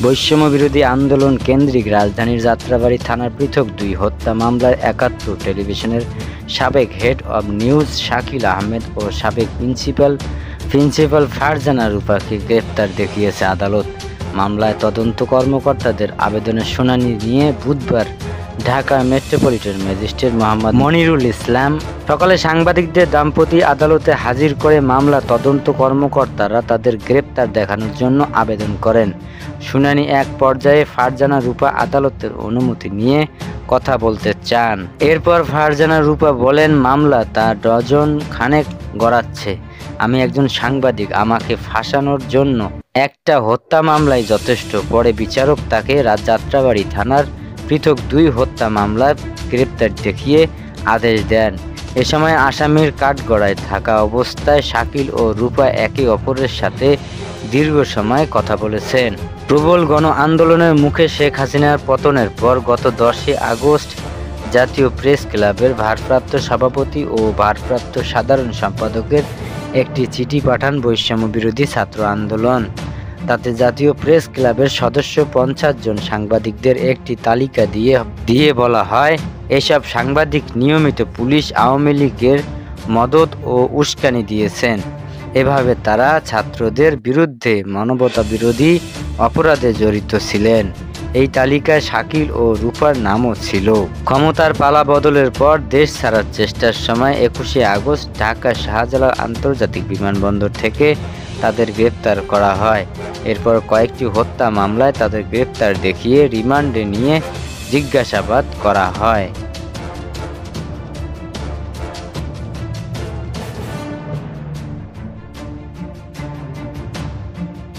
বৈষম্য বিরোধী আন্দোলন কেন্দ্রিক রাজধানীর যাত্রাবাড়ী থানার পৃথক 2 হত্যা মামলায় 71 টেলিভিশনের সাবেক head of news Shakil Ahmed ও সাবেক প্রিন্সিপাল ফারজানা রূপাকে গ্রেপ্তার দেখিয়েছে আদালত। মামলায় তদন্ত কর্মকর্তাদের আবেদনের শুনানি নিয়ে বুধবার ঢাকা মেট্রোপলিটন ম্যাজিস্ট্রেট মোহাম্মদ মনিরুল ইসলাম সকালে সাংবাদিকদের দাম্পতি আদালতে হাজির করে মামলা তদন্ত কর্মকর্তারা তাদের গ্রেপ্তার দেখানোর জন্য আবেদন করেন। শুনানি এক পর্যায়ে ফারজানা রূপা আদালতের অনুমতি নিয়ে কথা বলতে চান। এরপর ফারজানা রূপা বলেন, মামলা তা ডজন খানেক গড়াচ্ছে। আমি একজন সাংবাদিক, আমাকে ফাঁসানোর জন্য একটা হত্যা মামলাই যথেষ্ট। পরে বিচারক তাকে যাত্রাবাড়ী থানার পৃথক 2 হত্যা মামলায় গ্রেপ্তার দেখিয়ে আদেশ দেন। এ সময় আসামির কাঠগড়ায় থাকা অবস্থায় শাকিল ও রূপা একে অপরের সাথে দীর্ঘ সময় কথা বলেছেন। প্রবল গণ আন্দোলনের মুখে শেখ হাসিনার পতনের পর গত 10 আগস্ট জাতীয় প্রেস ক্লাবের ভারপ্রাপ্ত সভাপতি ও ভারপ্রাপ্ত সাধারণ সম্পাদকের একটি চিঠি পাঠান বৈষম্য বিরোধী ছাত্র আন্দোলন। তাতে জাতীয় প্রেস ক্লাবের সদস্য 50 জন সাংবাদিকদের একটি তালিকা দিয়ে বলা হয়, এসব সাংবাদিক নিয়মিত পুলিশ আওয়ামী লীগের মদদ ও উস্কানি দিয়েছেন। এভাবে তারা ছাত্রদের বিরুদ্ধে মানবতা বিরোধী অপরাধে জড়িত ছিলেন। এই তালিকায় শাকিল ও রূপার নামও ছিল। ক্ষমতার পালা বদলের পর দেশ ছাড়ার চেষ্টার সময় 21 আগস্ট ঢাকা শাহজালাল আন্তর্জাতিক বিমানবন্দর থেকে তাদের গ্রেপ্তার করা হয়। এরপর কয়েকটি হত্যা মামলায় তাদের গ্রেপ্তার দেখিয়ে রিমান্ডে নিয়ে জিজ্ঞাসাবাদ করা হয়।